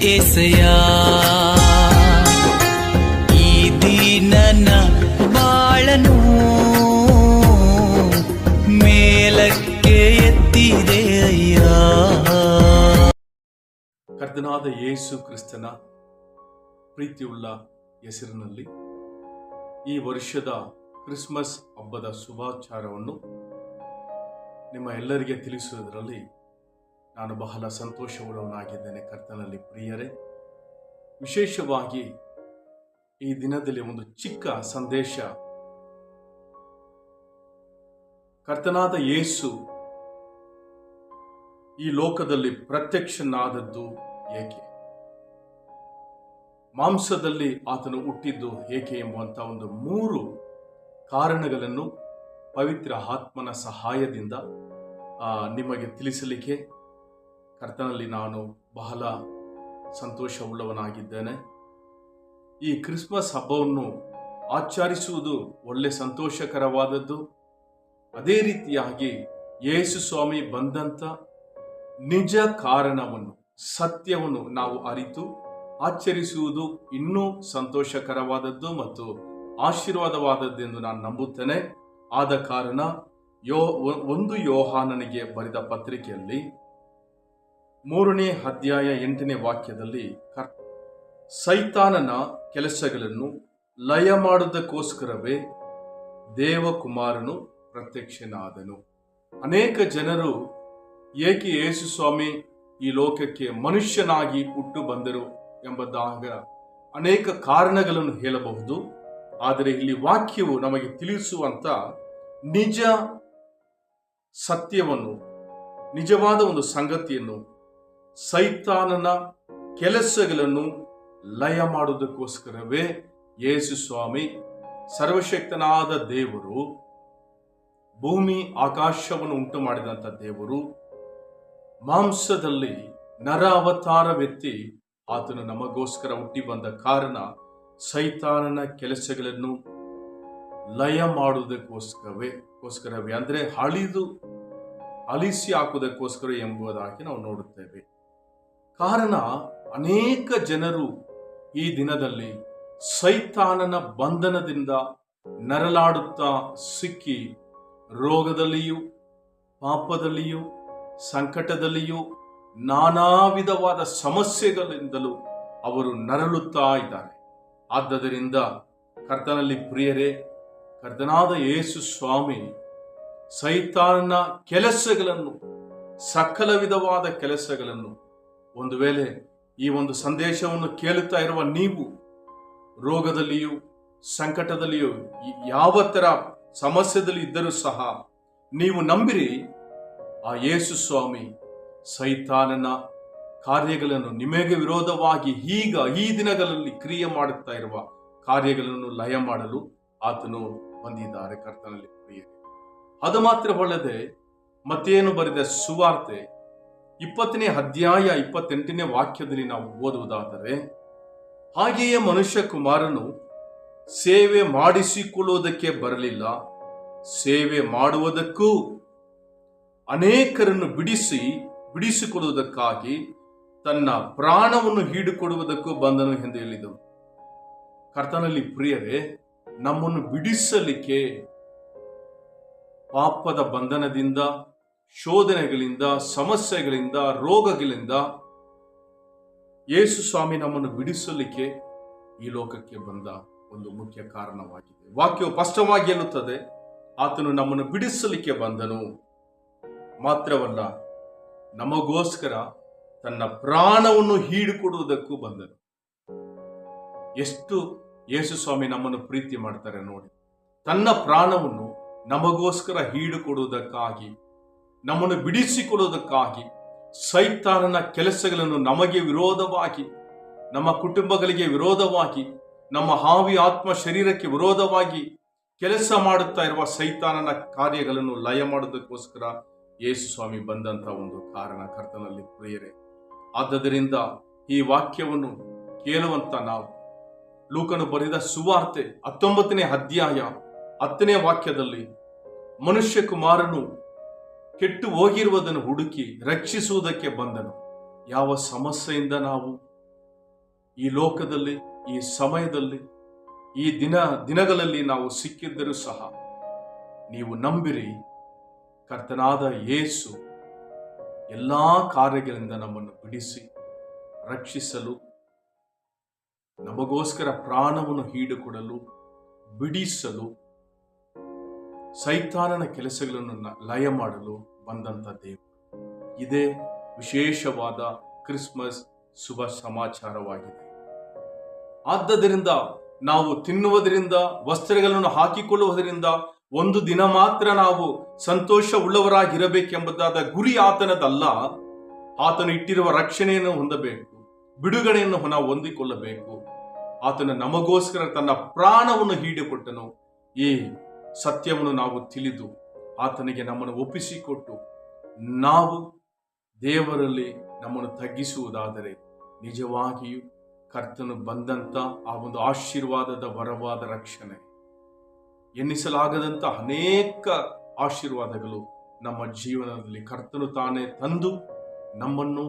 ಏಸಯ್ಯ. ಈ ದೀನನ ಬಾಳನು ಮೇಲಕ್ಕೆ ಎತ್ತಿದೆ ಅಯ್ಯ. ಕರ್ತನಾದ ಯೇಸು ಕ್ರಿಸ್ತನ ಪ್ರೀತಿಯುಳ್ಳ ಹೆಸರಿನಲ್ಲಿ ಈ ವರ್ಷದ ಕ್ರಿಸ್ಮಸ್ ಹಬ್ಬದ ಶುಭಾಚಾರವನ್ನು ನಿಮ್ಮ ಎಲ್ಲರಿಗೆ ತಿಳಿಸುವುದರಲ್ಲಿ ನಾನು ಬಹಳ ಸಂತೋಷವುಳ್ಳವನಾಗಿದ್ದೇನೆ. ಕರ್ತನಲ್ಲಿ ಪ್ರಿಯರೇ, ವಿಶೇಷವಾಗಿ ಈ ದಿನದಲ್ಲಿ ಒಂದು ಚಿಕ್ಕ ಸಂದೇಶ. ಕರ್ತನಾದ ಯೇಸು ಈ ಲೋಕದಲ್ಲಿ ಪ್ರತ್ಯಕ್ಷನಾದದ್ದು ಏಕೆ, ಮಾಂಸದಲ್ಲಿ ಆತನು ಹುಟ್ಟಿದ್ದು ಏಕೆ ಎಂಬುವಂಥ ಒಂದು 3 ಕಾರಣಗಳನ್ನು ಪವಿತ್ರ ಆತ್ಮನ ಸಹಾಯದಿಂದ ನಿಮಗೆ ತಿಳಿಸಲಿಕ್ಕೆ ಕರ್ತನಲ್ಲಿ ನಾನು ಬಹಳ ಸಂತೋಷವುಳ್ಳವನಾಗಿದ್ದೇನೆ. ಈ ಕ್ರಿಸ್ಮಸ್ ಹಬ್ಬವನ್ನು ಆಚರಿಸುವುದು ಒಳ್ಳೆ ಸಂತೋಷಕರವಾದದ್ದು. ಅದೇ ರೀತಿಯಾಗಿ ಯೇಸು ಸ್ವಾಮಿ ಬಂದಂಥ ನಿಜ ಕಾರಣವನ್ನು, ಸತ್ಯವನ್ನು ನಾವು ಅರಿತು ಆಚರಿಸುವುದು ಇನ್ನೂ ಸಂತೋಷಕರವಾದದ್ದು ಮತ್ತು ಆಶೀರ್ವಾದವಾದದ್ದೆಂದು ನಾನು ನಂಬುತ್ತೇನೆ. ಆದ ಕಾರಣ 1 ಯೋಹಾನನಿಗೆ ಬರೆದ ಪತ್ರಿಕೆಯಲ್ಲಿ 3ನೇ ಅಧ್ಯಾಯ 8ನೇ ವಾಕ್ಯದಲ್ಲಿ ಸೈತಾನನ ಕೆಲಸಗಳನ್ನು ಲಯ ಮಾಡುವುದಕ್ಕೋಸ್ಕರವೇ ದೇವಕುಮಾರನು ಪ್ರತ್ಯಕ್ಷನಾದನು. ಅನೇಕ ಜನರು ಏಕೆ ಯೇಸು ಸ್ವಾಮಿ ಈ ಲೋಕಕ್ಕೆ ಮನುಷ್ಯನಾಗಿ ಹುಟ್ಟು ಬಂದರು ಎಂಬುದಾಗ ಅನೇಕ ಕಾರಣಗಳನ್ನು ಹೇಳಬಹುದು. ಆದರೆ ಇಲ್ಲಿ ವಾಕ್ಯವು ನಮಗೆ ತಿಳಿಸುವಂತ ನಿಜ ಸತ್ಯವನ್ನು, ನಿಜವಾದ ಒಂದು ಸಂಗತಿಯನ್ನು, ಸೈತಾನನ ಕೆಲಸಗಳನ್ನು ಲಯ ಮಾಡುವುದಕ್ಕೋಸ್ಕರವೇ ಯೇಸು ಸ್ವಾಮಿ, ಸರ್ವಶಕ್ತನಾದ ದೇವರು, ಭೂಮಿ ಆಕಾಶವನ್ನು ಉಂಟು ಮಾಡಿದಂಥ ದೇವರು, ಮಾಂಸದಲ್ಲಿ ನರ ಅವತಾರವೆತ್ತಿ ಆತನು ನಮಗೋಸ್ಕರ ಹುಟ್ಟಿ ಬಂದ ಕಾರಣ ಸೈತಾನನ ಕೆಲಸಗಳನ್ನು ಲಯ ಮಾಡುವುದಕ್ಕೋಸ್ಕರವೇ ಅಂದರೆ ಅಳಿಸಿ ಹಾಕುವುದಕ್ಕೋಸ್ಕರ ಎಂಬುದಾಗಿ ನಾವು ನೋಡುತ್ತೇವೆ. ಕಾರಣ ಅನೇಕ ಜನರು ಈ ದಿನದಲ್ಲಿ ಸೈತಾನನ ಬಂಧನದಿಂದ ನರಳಾಡುತ್ತಾ ಸಿಕ್ಕಿ ರೋಗದಲ್ಲಿಯೂ, ಪಾಪದಲ್ಲಿಯೂ, ಸಂಕಟದಲ್ಲಿಯೂ, ನಾನಾ ವಿಧವಾದ ಸಮಸ್ಯೆಗಳಿಂದಲೂ ಅವರು ನರಳುತ್ತಾ ಇದ್ದಾರೆ. ಆದ್ದರಿಂದ ಕರ್ತನಲ್ಲಿ ಪ್ರಿಯರೇ, ಕರ್ತನಾದ ಯೇಸು ಸ್ವಾಮಿ ಸೈತಾನನ ಕೆಲಸಗಳನ್ನು, ಸಕಲ ವಿಧವಾದ ಕೆಲಸಗಳನ್ನು, ಒಂದು ವೇಳೆ ಈ ಒಂದು ಸಂದೇಶವನ್ನು ಕೇಳುತ್ತಾ ಇರುವ ನೀವು ರೋಗದಲ್ಲಿಯೂ, ಸಂಕಟದಲ್ಲಿಯೂ, ಯಾವ ತರ ಸಮಸ್ಯೆದಲ್ಲಿ ಇದ್ದರೂ ಸಹ ನೀವು ನಂಬಿರಿ, ಆ ಯೇಸು ಸ್ವಾಮಿ ಸೈತಾನನ ಕಾರ್ಯಗಳನ್ನು, ನಿಮಗೆ ವಿರೋಧವಾಗಿ ಈ ದಿನಗಳಲ್ಲಿ ಕ್ರಿಯೆ ಮಾಡುತ್ತಾ ಇರುವ ಕಾರ್ಯಗಳನ್ನು ಲಯ ಮಾಡಲು ಆತನು ಬಂದಿದ್ದಾರೆ. ಕರ್ತನಲ್ಲಿ ಪ್ರಿಯರೇ, ಅದು ಮಾತ್ರವಲ್ಲದೆ ಮತ್ತೇನು ಬರೆದ ಸುವಾರ್ತೆ 20ನೇ ಅಧ್ಯಾಯ 28ನೇ ವಾಕ್ಯದಲ್ಲಿ ನಾವು ಓದುವುದಾದರೆ, ಹಾಗೆಯೇ ಮನುಷ್ಯ ಕುಮಾರನು ಸೇವೆ ಮಾಡಿಸಿಕೊಳ್ಳುವುದಕ್ಕೆ ಬರಲಿಲ್ಲ, ಸೇವೆ ಮಾಡುವುದಕ್ಕೂ ಅನೇಕರನ್ನು ಬಿಡಿಸಿಕೊಳ್ಳುವುದಕ್ಕಾಗಿ ತನ್ನ ಪ್ರಾಣವನ್ನು ಹೀಡಿಕೊಡುವುದಕ್ಕೂ ಬಂದನು ಎಂದು ಹೇಳಿದನು. ಕರ್ತನಲ್ಲಿ ಪ್ರಿಯರೇ, ನಮ್ಮನ್ನು ಬಿಡಿಸಲಿಕ್ಕೆ ಪಾಪದ ಬಂಧನದಿಂದ, ಶೋಧನೆಗಳಿಂದ, ಸಮಸ್ಯೆಗಳಿಂದ, ರೋಗಗಳಿಂದ ಯೇಸು ಸ್ವಾಮಿ ನಮ್ಮನ್ನು ಬಿಡಿಸಲಿಕ್ಕೆ ಈ ಲೋಕಕ್ಕೆ ಬಂದ ಒಂದು ಮುಖ್ಯ ಕಾರಣವಾಗಿದೆ. ವಾಕ್ಯವು ಸ್ಪಷ್ಟವಾಗಿ ಹೇಳುತ್ತದೆ, ಆತನು ನಮ್ಮನ್ನು ಬಿಡಿಸಲಿಕ್ಕೆ ಬಂದನು. ಮಾತ್ರವಲ್ಲ, ನಮಗೋಸ್ಕರ ತನ್ನ ಪ್ರಾಣವನ್ನು ಹೀಡಿಕೊಡುವುದಕ್ಕೂ ಬಂದನು. ಎಷ್ಟು ಯೇಸು ಸ್ವಾಮಿ ನಮ್ಮನ್ನು ಪ್ರೀತಿ ಮಾಡ್ತಾರೆ ನೋಡಿ. ತನ್ನ ಪ್ರಾಣವನ್ನು ನಮಗೋಸ್ಕರ ಹೀಡಿಕೊಡುವುದಕ್ಕಾಗಿ, ನಮ್ಮನ್ನು ಬಿಡಿಸಿಕೊಡುವುದಕ್ಕಾಗಿ, ಸೈತಾನನ ಕೆಲಸಗಳನ್ನು ನಮಗೆ ವಿರೋಧವಾಗಿ, ನಮ್ಮ ಕುಟುಂಬಗಳಿಗೆ ವಿರೋಧವಾಗಿ, ನಮ್ಮ ಹಾವಿ ಆತ್ಮ ಶರೀರಕ್ಕೆ ವಿರೋಧವಾಗಿ ಕೆಲಸ ಮಾಡುತ್ತಾ ಇರುವ ಸೈತಾನನ ಕಾರ್ಯಗಳನ್ನು ಲಯ ಮಾಡುವುದಕ್ಕೋಸ್ಕರ ಯೇಸು ಸ್ವಾಮಿ ಬಂದಂತ ಒಂದು ಕಾರಣ. ಕರ್ತನಲ್ಲಿ ಪ್ರಿಯರೇ, ಆದ್ದರಿಂದ ಈ ವಾಕ್ಯವನ್ನು ಕೇಳುವಂತ ನಾವು ಲೂಕನು ಬರೆದ ಸುವಾರ್ತೆ 19ನೇ ಅಧ್ಯಾಯ 10ನೇ ವಾಕ್ಯದಲ್ಲಿ ಮನುಷ್ಯ ಕುಮಾರನು ಕೆಟ್ಟು ಹೋಗಿರುವುದನ್ನು ಹುಡುಕಿ ರಕ್ಷಿಸುವುದಕ್ಕೆ ಬಂದನು. ಯಾವ ಸಮಸ್ಯೆಯಿಂದ ನಾವು ಈ ಲೋಕದಲ್ಲಿ, ಈ ಸಮಯದಲ್ಲಿ, ಈ ದಿನಗಳಲ್ಲಿ ನಾವು ಸಿಕ್ಕಿದ್ದರೂ ಸಹ ನೀವು ನಂಬಿರಿ, ಕರ್ತನಾದ ಯೇಸು ಎಲ್ಲಾ ಕಾರ್ಯಗಳಿಂದ ನಮ್ಮನ್ನು ಬಿಡಿಸಿ ರಕ್ಷಿಸಲು, ನಮಗೋಸ್ಕರ ಪ್ರಾಣವನ್ನು ಹೀಡಿಕೊಡಲು, ಬಿಡಿಸಲು, ಸೈತಾನನ ಕೆಲಸಗಳನ್ನು ಲಯ ಮಾಡಲು ಬಂದಂತ ದೇವರು. ಇದೇ ವಿಶೇಷವಾದ ಕ್ರಿಸ್ಮಸ್ ಶುಭ ಸಮಾಚಾರವಾಗಿದೆ. ಆದ್ದರಿಂದ ನಾವು ತಿನ್ನುವುದರಿಂದ, ವಸ್ತ್ರಗಳನ್ನು ಹಾಕಿಕೊಳ್ಳುವುದರಿಂದ ಒಂದು ದಿನ ಮಾತ್ರ ನಾವು ಸಂತೋಷ ಉಳ್ಳವರಾಗಿರಬೇಕೆಂಬುದಾದ ಗುರಿ ಆತನದಲ್ಲ. ಆತನು ಇಟ್ಟಿರುವ ರಕ್ಷಣೆಯನ್ನು ಹೊಂದಬೇಕು, ಬಿಡುಗಡೆಯನ್ನು ನಾವು ಹೊಂದಿಕೊಳ್ಳಬೇಕು. ಆತನು ನಮಗೋಸ್ಕರ ತನ್ನ ಪ್ರಾಣವನ್ನು ಹೀಡಿಕೊಟ್ಟನು. ಈ ಸತ್ಯವನ್ನು ನಾವು ತಿಳಿದು ಆತನಿಗೆ ನಮ್ಮನ್ನು ಒಪ್ಪಿಸಿಕೊಟ್ಟು ನಾವು ದೇವರಲ್ಲಿ ನಮ್ಮನ್ನು ತಗ್ಗಿಸುವುದಾದರೆ ನಿಜವಾಗಿಯೂ ಕರ್ತನು ಬಂದಂತ ಆ ಒಂದು ಆಶೀರ್ವಾದದ ವರವಾದ ರಕ್ಷಣೆ, ಎನ್ನಿಸಲಾಗದಂತ ಅನೇಕ ಆಶೀರ್ವಾದಗಳು ನಮ್ಮ ಜೀವನದಲ್ಲಿ ಕರ್ತನು ತಾನೇ ತಂದು ನಮ್ಮನ್ನು,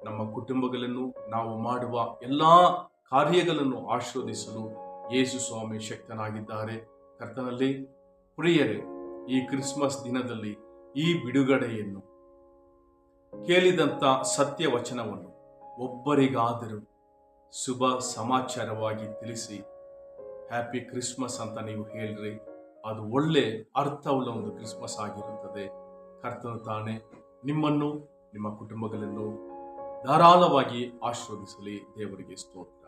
ನಮ್ಮ ಕುಟುಂಬಗಳನ್ನು, ನಾವು ಮಾಡುವ ಎಲ್ಲಾ ಕಾರ್ಯಗಳನ್ನು ಆಶೀರ್ವದಿಸಲು ಯೇಸು ಸ್ವಾಮಿ ಶಕ್ತನಾಗಿದ್ದಾರೆ. ಕರ್ತನಲ್ಲಿ ಪ್ರಿಯರೇ, ಈ ಕ್ರಿಸ್ಮಸ್ ದಿನದಲ್ಲಿ ಈ ಬಿಡುಗಡೆಯನ್ನು ಕೇಳಿದಂತ ಸತ್ಯ ವಚನವನ್ನು ಒಬ್ಬರಿಗಾದರೂ ಶುಭ ಸಮಾಚಾರವಾಗಿ ತಿಳಿಸಿ ಹ್ಯಾಪಿ ಕ್ರಿಸ್ಮಸ್ ಅಂತ ನೀವು ಹೇಳ್ರಿ. ಅದು ಒಳ್ಳೆ ಅರ್ಥವುಳ್ಳ ಒಂದು ಕ್ರಿಸ್ಮಸ್ ಆಗಿರುತ್ತದೆ. ಕರ್ತನು ತಾನೇ ನಿಮ್ಮನ್ನು, ನಿಮ್ಮ ಕುಟುಂಬಗಳನ್ನು ಧಾರಾಳವಾಗಿ ಆಶೀರ್ವದಿಸಲಿ. ದೇವರಿಗೆ ಸ್ತೋತ್ರ.